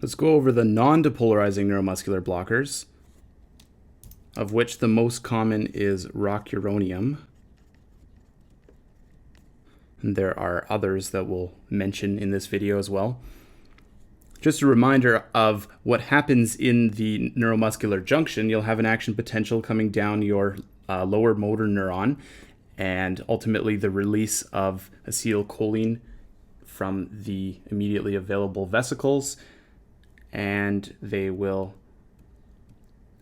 Let's go over the non-depolarizing neuromuscular blockers, of which the most common is rocuronium. And there are others that we'll mention in this video as well. Just a reminder of what happens in the neuromuscular junction. You'll have an action potential coming down your lower motor neuron, and ultimately the release of acetylcholine from the immediately available vesicles, and they will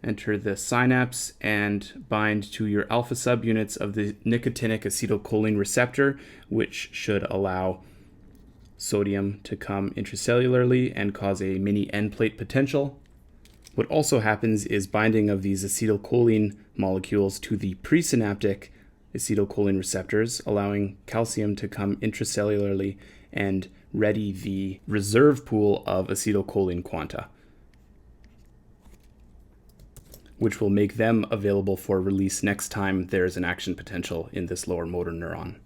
enter the synapse and bind to your alpha subunits of the nicotinic acetylcholine receptor, which should allow sodium to come intracellularly and cause a mini end plate potential. What also happens is binding of these acetylcholine molecules to the presynaptic acetylcholine receptors, allowing calcium to come intracellularly and ready the reserve pool of acetylcholine quanta, which will make them available for release next time there's an action potential in this lower motor neuron.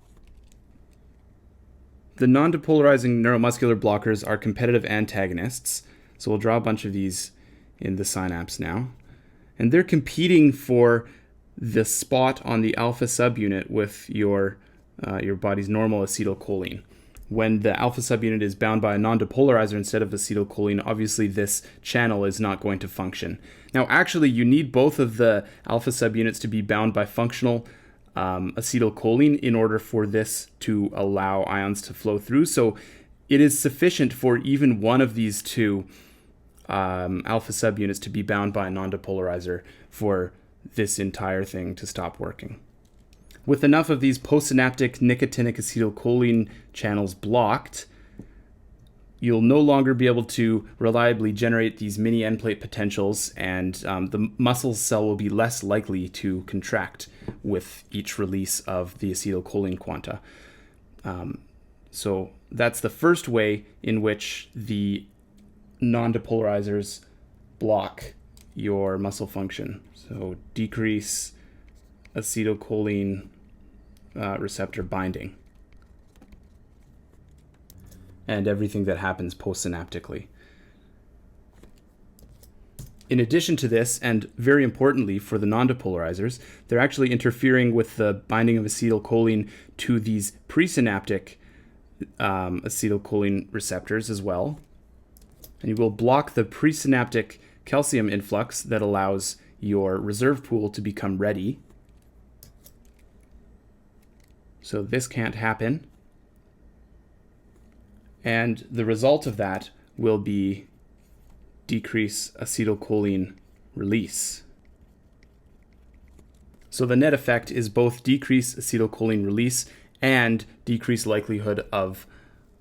The non-depolarizing neuromuscular blockers are competitive antagonists, so we'll draw a bunch of these in the synapse now. And they're competing for the spot on the alpha subunit with your body's normal acetylcholine. When the alpha subunit is bound by a non-depolarizer instead of acetylcholine, obviously this channel is not going to function. Now, actually, you need both of the alpha subunits to be bound by functional acetylcholine in order for this to allow ions to flow through. So it is sufficient for even one of these two alpha subunits to be bound by a non-depolarizer for this entire thing to stop working. With enough of these postsynaptic nicotinic acetylcholine channels blocked, you'll no longer be able to reliably generate these mini end plate potentials, and the muscle cell will be less likely to contract with each release of the acetylcholine quanta. So that's the first way in which the non-depolarizers block your muscle function. So decrease acetylcholine receptor binding and everything that happens postsynaptically. In addition to this, and very importantly for the non-depolarizers, they're actually interfering with the binding of acetylcholine to these presynaptic acetylcholine receptors as well. And you will block the presynaptic calcium influx that allows your reserve pool to become ready. So this can't happen. And the result of that will be decrease acetylcholine release. So the net effect is both decrease acetylcholine release and decrease likelihood of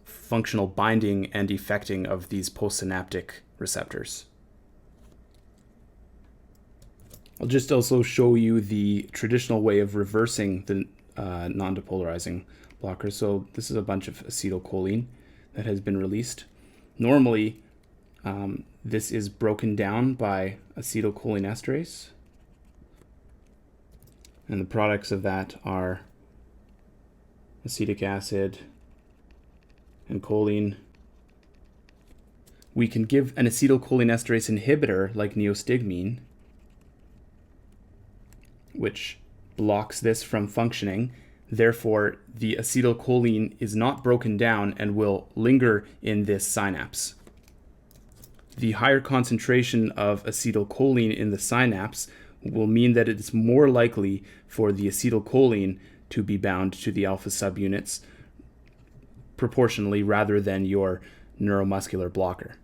functional binding and effecting of these postsynaptic receptors. I'll just also show you the traditional way of reversing the non-depolarizing blocker. So this is a bunch of acetylcholine that has been released. Normally, this is broken down by acetylcholine esterase. And the products of that are acetic acid and choline. We can give an acetylcholine esterase inhibitor like neostigmine, which blocks this from functioning. Therefore, the acetylcholine is not broken down and will linger in this synapse. The higher concentration of acetylcholine in the synapse will mean that it's more likely for the acetylcholine to be bound to the alpha subunits proportionally rather than your neuromuscular blocker.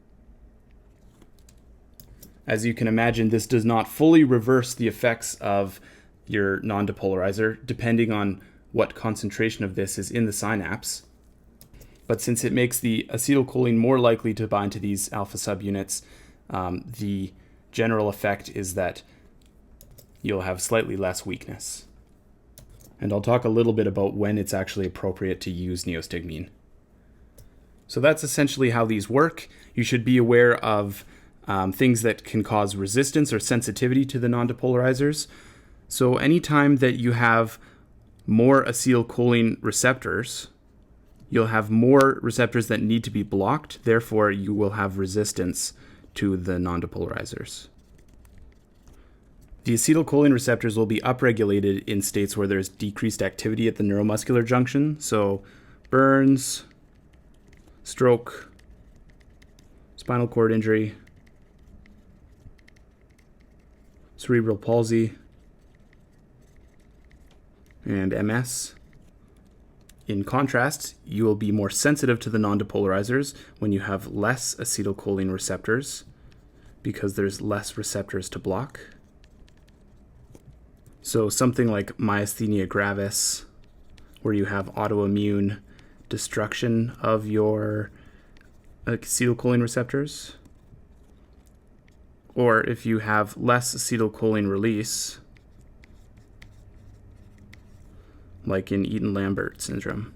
As you can imagine, this does not fully reverse the effects of your non-depolarizer, depending on what concentration of this is in the synapse. But since it makes the acetylcholine more likely to bind to these alpha subunits, the general effect is that you'll have slightly less weakness. And I'll talk a little bit about when it's actually appropriate to use neostigmine. So that's essentially how these work. You should be aware of things that can cause resistance or sensitivity to the non-depolarizers. So anytime that you have more acetylcholine receptors, you'll have more receptors that need to be blocked. Therefore, you will have resistance to the non-depolarizers. The acetylcholine receptors will be upregulated in states where there's decreased activity at the neuromuscular junction. So burns, stroke, spinal cord injury, cerebral palsy, and MS. In contrast, you will be more sensitive to the non-depolarizers when you have less acetylcholine receptors because there's less receptors to block. So something like myasthenia gravis, where you have autoimmune destruction of your acetylcholine receptors, or if you have less acetylcholine release, like in Eaton-Lambert syndrome.